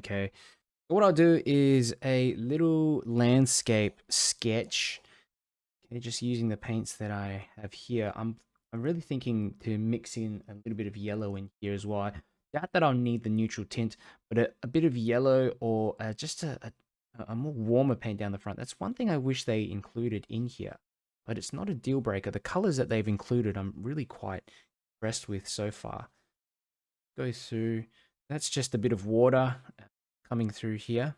Okay. What I'll do is a little landscape sketch. Okay, just using the paints that I have here. I'm really thinking to mix in a little bit of yellow in here as well. I doubt that I'll need the neutral tint, but a bit of yellow or just a more warmer paint down the front. That's one thing I wish they included in here, but it's not a deal breaker. The colors that they've included, I'm really quite impressed with so far. Go through. That's just a bit of water coming through here,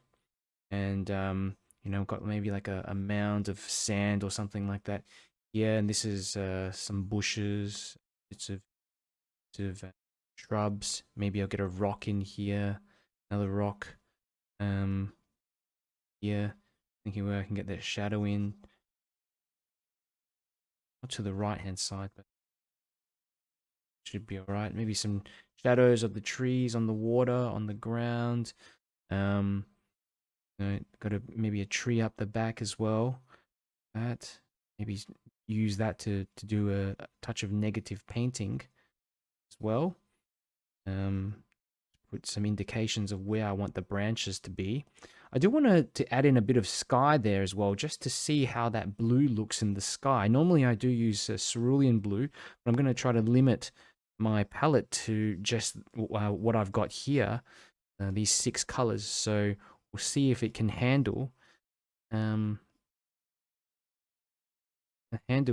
and you know, got maybe like a mound of sand or something like that. Yeah, and this is some bushes, bits of shrubs. Maybe I'll get a rock in here, another rock. Yeah, thinking where I can get that shadow in. Not to the right hand side, but should be alright. Maybe some shadows of the trees on the water, on the ground. Got maybe a tree up the back as well. That maybe use that to do a touch of negative painting as well. Put some indications of where I want the branches to be. I do want to add in a bit of sky there as well, just to see how that blue looks in the sky. Normally I do use cerulean blue, but I'm going to try to limit my palette to just what I've got here, these 6 colors. So we'll see if it can handle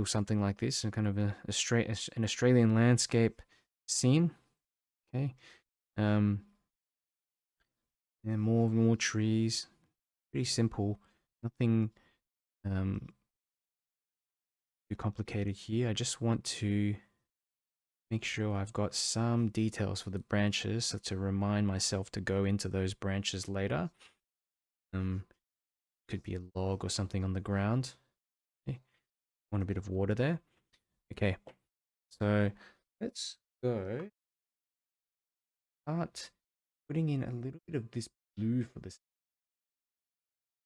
something like this, and kind of an Australian landscape scene. Okay. And more trees. Pretty simple. Nothing too complicated here. I just want to make sure I've got some details for the branches, so to remind myself to go into those branches later. Could be a log or something on the ground. Okay. Want a bit of water there. Okay. So let's go. Start putting in a little bit of this blue for this.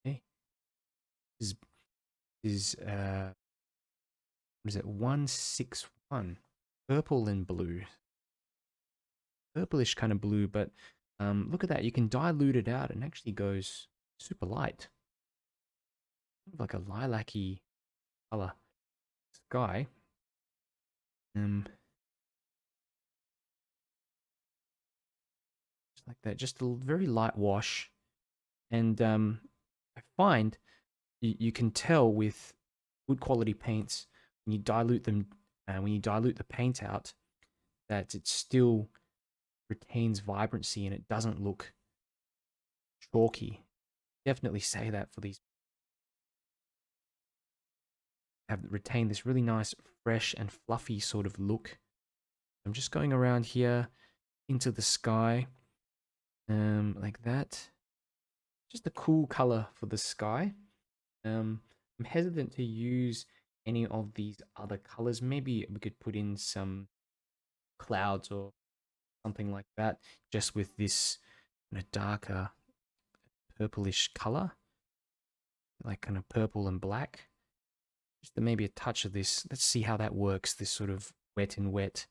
Okay. This is what is it? 161. Purple and blue. Purplish kind of blue, but look at that. You can dilute it out and actually goes super light. Like a lilac-y color. Sky. Just like that. Just a very light wash. And I find you can tell with good quality paints when you dilute them, when you dilute the paint out, that it still retains vibrancy and it doesn't look chalky. Definitely say that for these. Have retained this really nice, fresh and fluffy sort of look. I'm just going around here into the sky, like that. Just a cool color for the sky. I'm hesitant to use any of these other colors. Maybe we could put in some clouds or something like that, just with this kind of darker purplish color, like kind of purple and black. Just maybe a touch of this. Let's see how that works. This sort of wet and wet,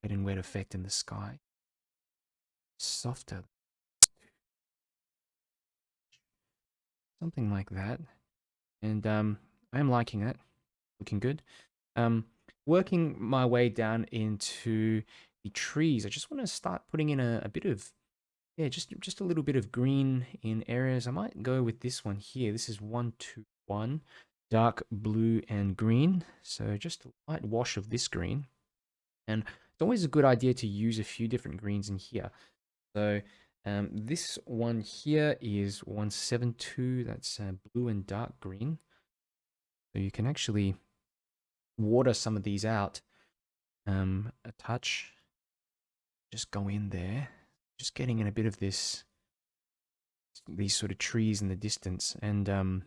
effect in the sky. Softer. Something like that. And I am liking it. Looking good. Working my way down into the trees. I just want to start putting in a bit of, yeah, just a little bit of green in areas. I might go with this one here. This is 121, dark blue and green. So just a light wash of this green. And it's always a good idea to use a few different greens in here. So this one here is 172. That's blue and dark green. So you can actually water some of these out a touch. Just go in there. Just getting in a bit of these sort of trees in the distance, and trying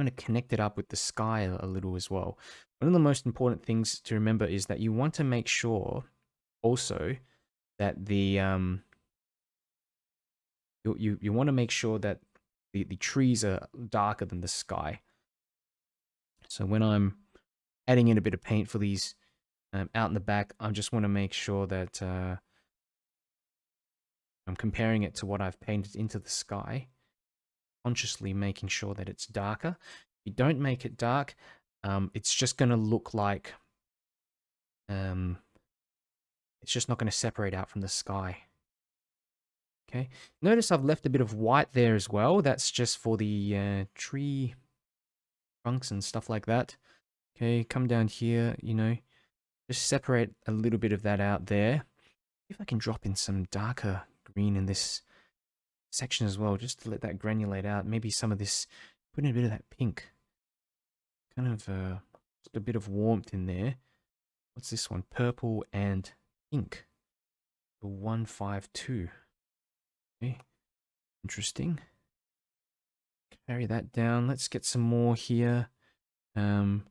to connect it up with the sky a little as well. One of the most important things to remember is that you want to make sure also that the you want to make sure that the trees are darker than the sky. So when I'm adding in a bit of paint for these out in the back, I just want to make sure that I'm comparing it to what I've painted into the sky, consciously making sure that it's darker. If you don't make it dark, it's just going to look like, it's just not going to separate out from the sky. Okay, notice I've left a bit of white there as well. That's just for the tree trunks and stuff like that. Okay, come down here, you know, just separate a little bit of that out there. If I can drop in some darker green in this section as well, just to let that granulate out. Maybe some of this, put in a bit of that pink. Kind of just a bit of warmth in there. What's this one? Purple and pink. The 152. Okay, interesting. Carry that down. Let's get some more here. And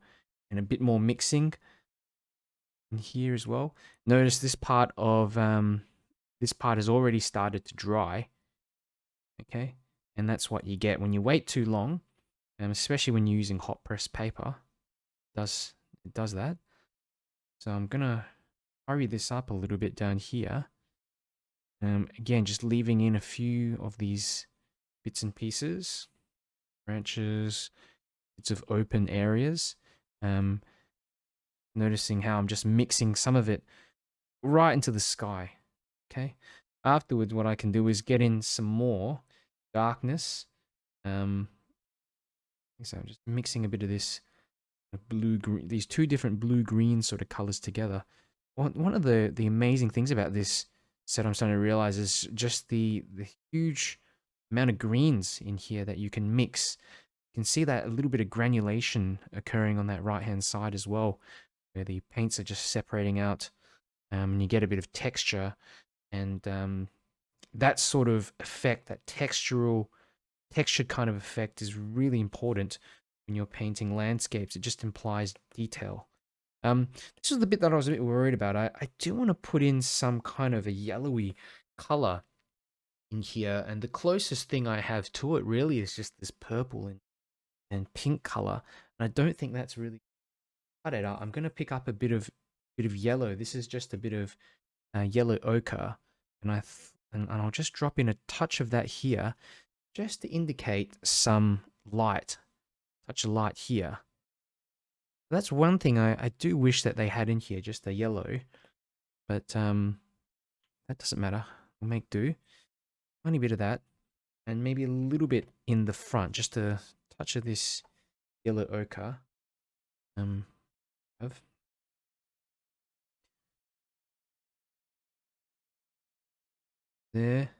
a bit more mixing in here as well. Notice this part of this part has already started to dry. Okay, and that's what you get when you wait too long, especially when you're using hot press paper. It does that. So I'm gonna hurry this up a little bit down here. Again, just leaving in a few of these bits and pieces, branches, bits of open areas. Noticing how I'm just mixing some of it right into the sky. Okay. Afterwards, what I can do is get in some more darkness. So I'm just mixing a bit of this blue-green, these two different blue-green sort of colors together. One of the amazing things about this set I'm starting to realize is just the huge amount of greens in here that you can mix. You can see that a little bit of granulation occurring on that right-hand side as well, where the paints are just separating out, and you get a bit of texture, and that sort of effect, that textured kind of effect, is really important when you're painting landscapes. It just implies detail. This is the bit that I was a bit worried about. I do want to put in some kind of a yellowy color in here, and the closest thing I have to it really is just this purple and pink color, and I don't think that's really cut it out. I'm going to pick up a bit of yellow. This is just a bit of yellow ochre, and I'll just drop in a touch of that here, just to indicate some light. Touch of light here. That's one thing I do wish that they had in here, just a yellow, but that doesn't matter. We'll make do. Tiny bit of that, and maybe a little bit in the front, just a touch of this yellow ochre. There.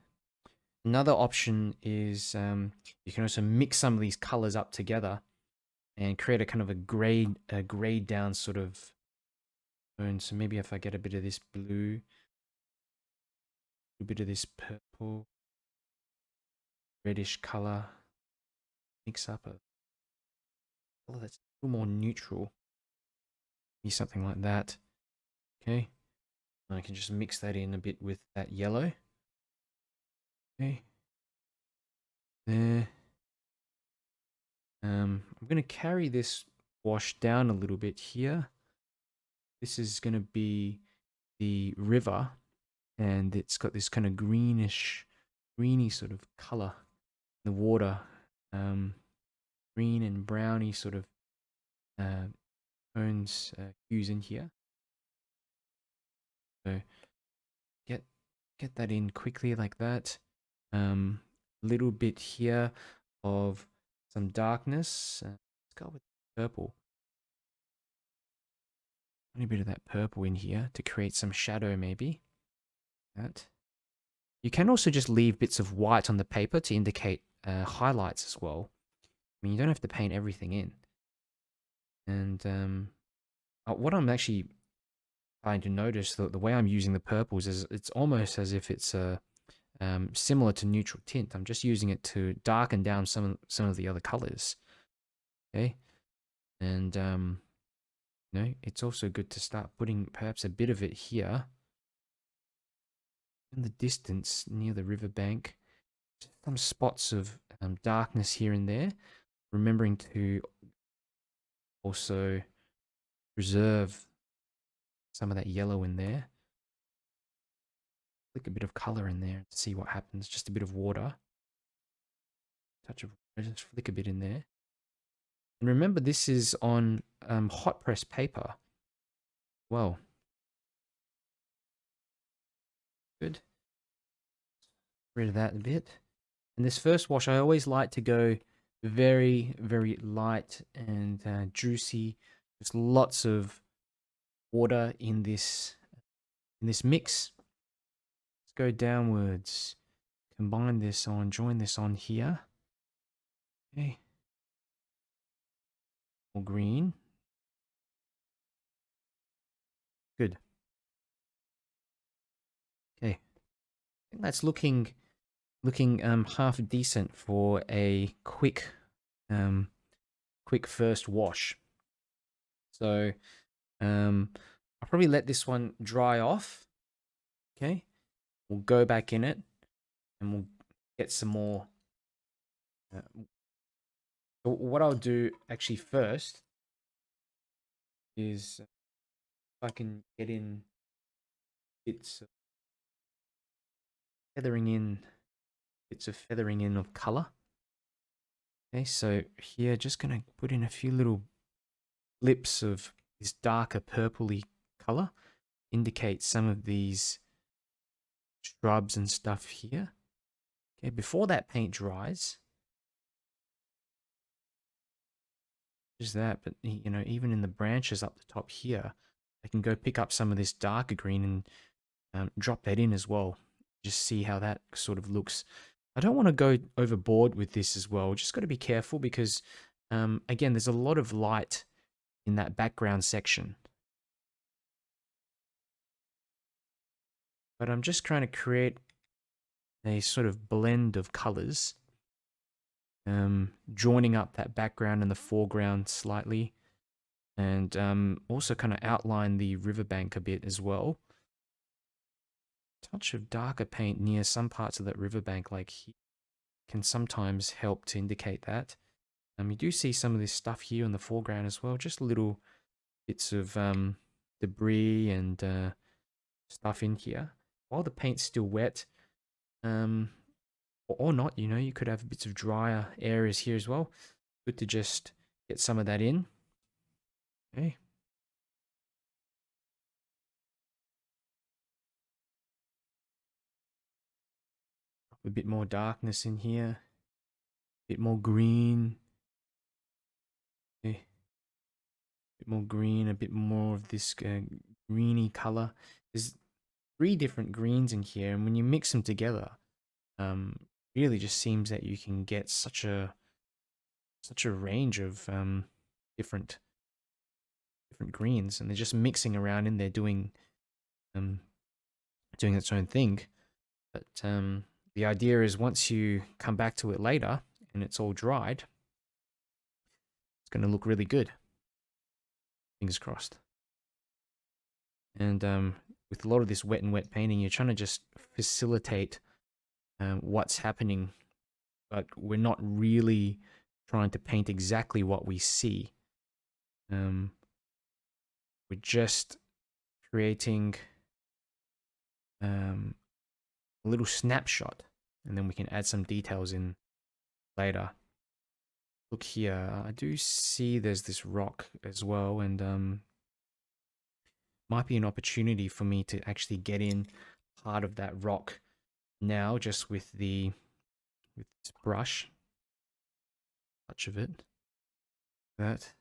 Another option is you can also mix some of these colors up together and create a kind of a grayed down sort of tone. So maybe if I get a bit of this blue, a bit of this purple, reddish color, mix up a color that's a little more neutral, maybe something like that. Okay, and I can just mix that in a bit with that yellow. Okay, there. I'm going to carry this wash down a little bit here. This is going to be the river, and it's got this kind of greeny sort of color in the water. Green and browny sort of tones, hues in here. So get that in quickly like that. Little bit here of some darkness. Let's go with purple. A bit of that purple in here to create some shadow, maybe. That. You can also just leave bits of white on the paper to indicate highlights as well. I mean, you don't have to paint everything in. And what I'm actually trying to notice, the way I'm using the purples, is it's almost as if it's similar to neutral tint. I'm just using it to darken down some of the other colors. Okay, and you know, it's also good to start putting perhaps a bit of it here in the distance near the riverbank. Some spots of darkness here and there, remembering to also preserve some of that yellow in there. Flick a bit of color in there to see what happens. Just a bit of water. Touch of water, just flick a bit in there. And remember, this is on hot press paper. Well, good. Rid of that a bit. And this first wash, I always like to go very, very light and juicy. There's lots of water in this mix. Let's go downwards. Combine this on, join this on here. Okay. More green. Good. Okay. I think that's looking half decent for a quick first wash. So I'll probably let this one dry off. Okay, we'll go back in it and we'll get some more. So what I'll do actually first is if I can get in bits of feathering in of color. Okay, so here just gonna put in a few little blips of this darker purpley color, indicate some of these shrubs and stuff here. Okay, before that paint dries, just that, but you know, even in the branches up the top here, I can go pick up some of this darker green and drop that in as well. Just see how that sort of looks. I don't want to go overboard with this as well. Just got to be careful because, again, there's a lot of light in that background section. But I'm just trying to create a sort of blend of colors, joining up that background and the foreground slightly, and also kind of outline the riverbank a bit as well. Touch of darker paint near some parts of that riverbank, like here, can sometimes help to indicate that. You do see some of this stuff here in the foreground as well, just little bits of debris and stuff in here. While the paint's still wet, or not, you know, you could have bits of drier areas here as well. Good to just get some of that in. Okay. A bit more darkness in here. A bit more green. Okay. A bit more green, a bit more of this greeny color. There's 3 different greens in here, and when you mix them together, really just seems that you can get such a range of different greens, and they're just mixing around in there doing its own thing. But the idea is once you come back to it later and it's all dried, it's going to look really good. Fingers crossed. And with a lot of this wet painting, you're trying to just facilitate what's happening, but we're not really trying to paint exactly what we see. We're just creating a little snapshot, and then we can add some details in later. Look here, I do see there's this rock as well, and might be an opportunity for me to actually get in part of that rock now, just with this brush. Touch of it. That.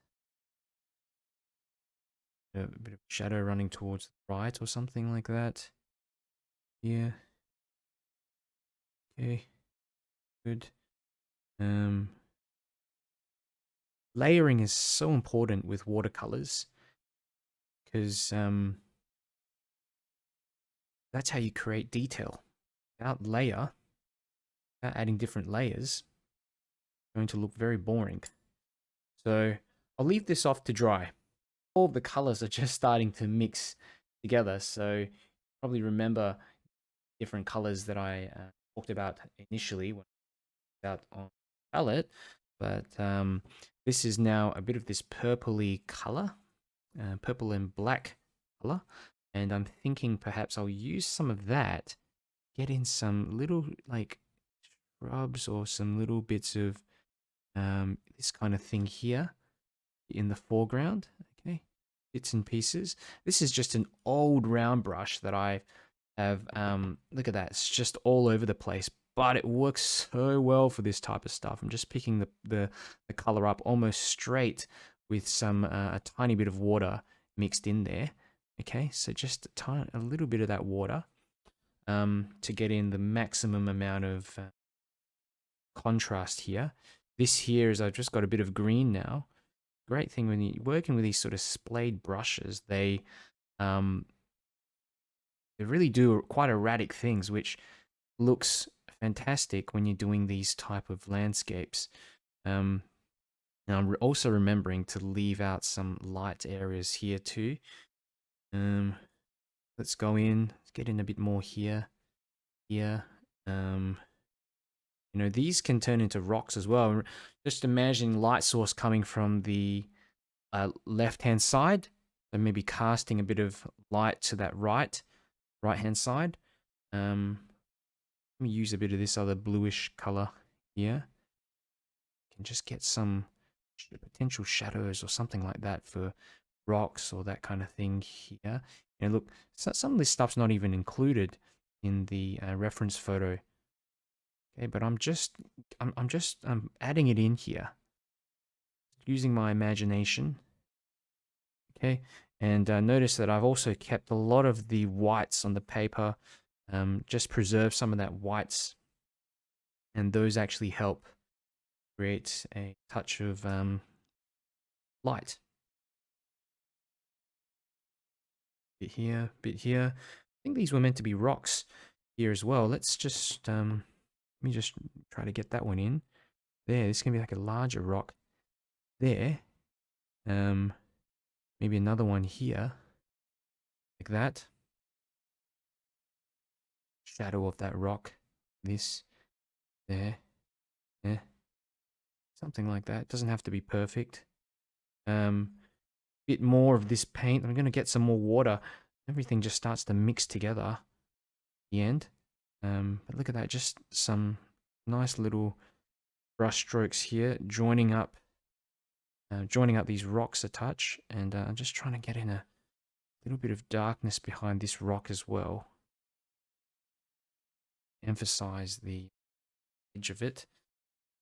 A bit of shadow running towards the right or something like that. Yeah. Okay. Good. Layering is so important with watercolors, because that's how you create detail. Without adding different layers, it's going to look very boring. So I'll leave this off to dry. All of the colors are just starting to mix together, so probably remember different colors that I talked about initially when I was out on palette. But this is now a bit of this purpley color, purple and black color. And I'm thinking perhaps I'll use some of that, get in some little like shrubs or some little bits of this kind of thing here in the foreground. Okay, bits and pieces. This is just an old round brush that I have. Look at that, it's just all over the place, but it works so well for this type of stuff. I'm just picking the color up almost straight with some a tiny bit of water mixed in there. Okay, so just a little bit of that water to get in the maximum amount of contrast here. This here is I've just got a bit of green now. Great thing when you're working with these sort of splayed brushes, they really do quite erratic things, which looks fantastic when you're doing these type of landscapes. Now I'm also remembering to leave out some light areas here too. Let's go in, let's get in a bit more here. You know, these can turn into rocks as well. Just imagine light source coming from the left-hand side, so maybe casting a bit of light to that right-hand side. Let me use a bit of this other bluish color here. Can just get some potential shadows or something like that for rocks or that kind of thing here. And look, some of this stuff's not even included in the reference photo. Okay, but I'm just adding it in here, using my imagination. Okay, and notice that I've also kept a lot of the whites on the paper, just preserve some of that whites, and those actually help create a touch of light. Bit here, bit here. I think these were meant to be rocks here as well. Let's just let me just try to get that one in. There, this is gonna be like a larger rock there. Maybe another one here, like that. Shadow of that rock. This, there, there. Something like that. It doesn't have to be perfect. Bit more of this paint. I'm gonna get some more water. Everything just starts to mix together at the end. But look at that, just some nice little brush strokes here, joining up these rocks a touch, and I'm just trying to get in a little bit of darkness behind this rock as well. Emphasize the edge of it.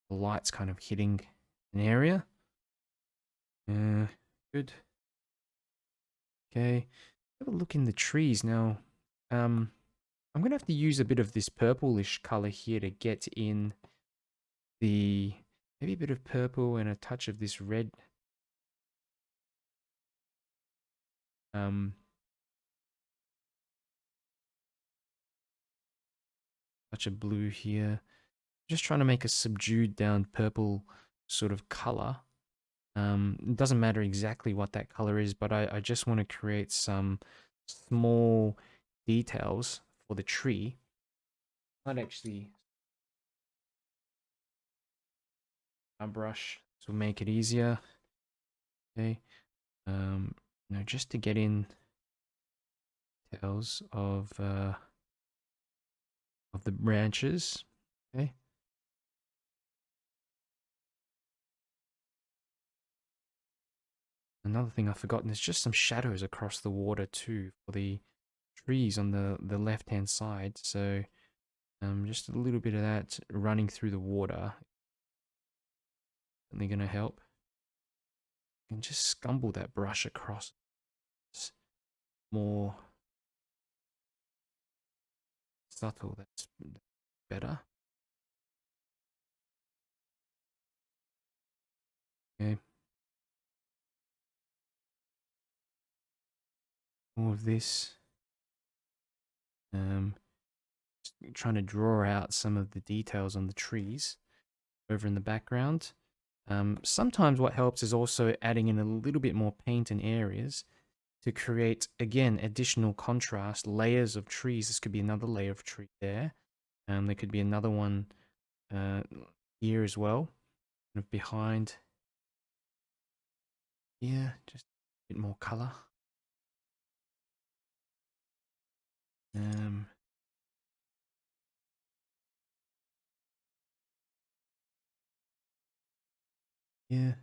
The light's kind of hitting an area. Good. Okay, have a look in the trees now. I'm gonna have to use a bit of this purplish color here to get in the, maybe a bit of purple and a touch of this red. Touch of blue here. Just trying to make a subdued down purple sort of color. It doesn't matter exactly what that color is, but I just want to create some small details for the tree. Might actually a brush to make it easier. Okay, you know, just to get in details of the branches. Okay. Another thing I've forgotten is just some shadows across the water too for the trees on the left hand side. So just a little bit of that running through the water. Certainly going to help. And just scumble that brush across. It's more subtle. That's better. Okay. More of this. Just trying to draw out some of the details on the trees over in the background. Sometimes what helps is also adding in a little bit more paint in areas to create, again, additional contrast, layers of trees. This could be another layer of tree there. There could be another one here as well, kind of behind here, just a bit more color. Um, yeah,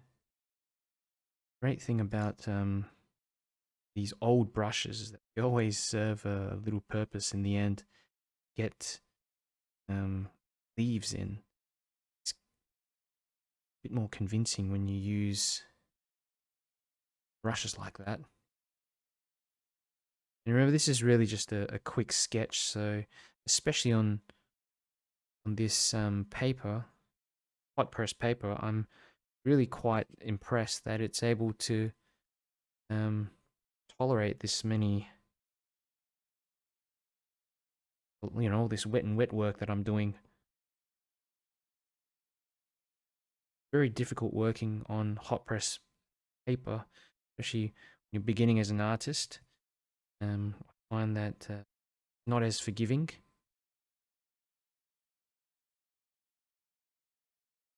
great thing about these old brushes is that they always serve a little purpose in the end. Get leaves in. It's a bit more convincing when you use brushes like that. And remember, this is really just a quick sketch, so especially on this paper, hot press paper, I'm really quite impressed that it's able to tolerate this many, all this wet and wet work that I'm doing. Very difficult working on hot press paper, especially when you're beginning as an artist. I find that not as forgiving.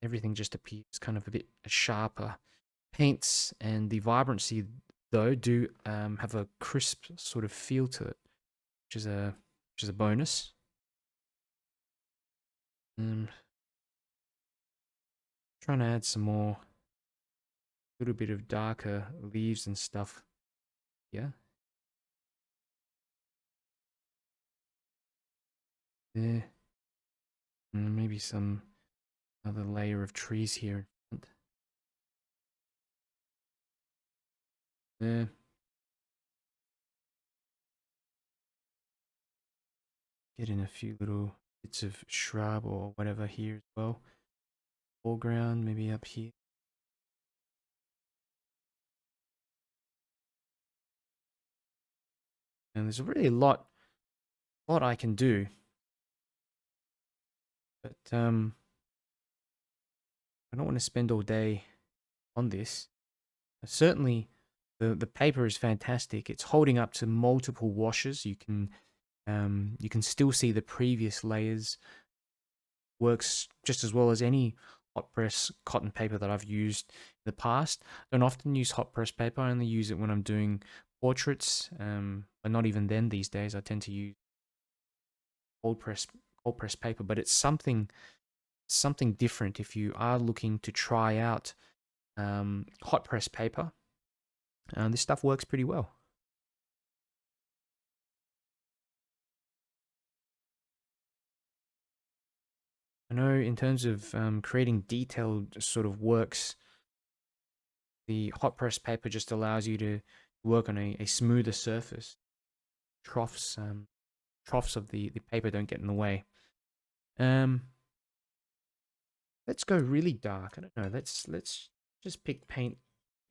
Everything just appears kind of a bit sharper. Paints and the vibrancy, though, do have a crisp sort of feel to it, which is a bonus. Trying to add some more, little bit of darker leaves and stuff. Yeah. There. And maybe some other layer of trees here in front. There. Get in a few little bits of shrub or whatever here as well. Foreground, maybe up here. And there's really a lot I can do. But I don't want to spend all day on this. Certainly the paper is fantastic. It's holding up to multiple washes. You can still see the previous layers. Works just as well as any hot press cotton paper that I've used in the past. I don't often use hot press paper. I only use it when I'm doing portraits, but not even then these days. I tend to use cold press paper, but it's something different if you are looking to try out hot press paper. This stuff works pretty well. I know in terms of creating detailed sort of works, the hot press paper just allows you to work on a smoother surface. Troughs of the paper don't get in the way. Let's go really dark. I don't know. Let's just pick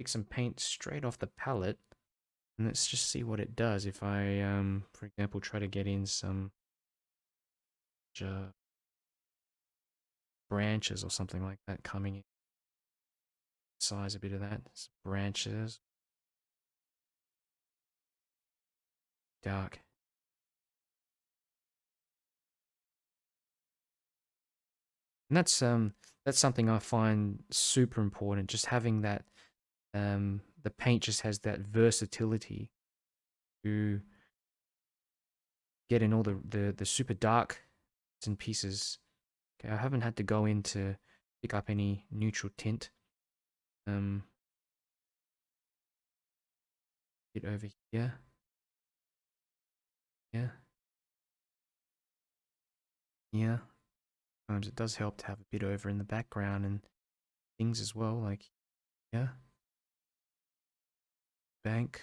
some paint straight off the palette, and let's just see what it does if I for example try to get in some branches or something like that coming in. Size a bit of that. Some branches. Dark. And that's something I find super important. Just having that the paint just has that versatility to get in all the super dark bits and pieces. Okay, I haven't had to go in to pick up any neutral tint. Bit over here. Yeah. Yeah. Sometimes it does help to have a bit over in the background and things as well, like, yeah. Bank.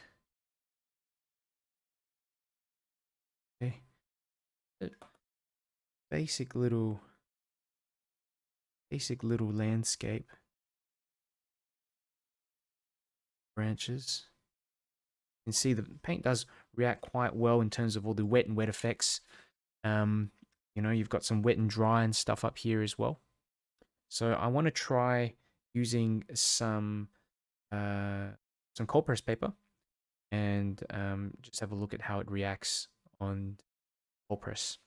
Okay. Basic little landscape. Branches. You can see the paint does react quite well in terms of all the wet and wet effects. You've got some wet and dry and stuff up here as well. So I want to try using some cold press paper and just have a look at how it reacts on cold press.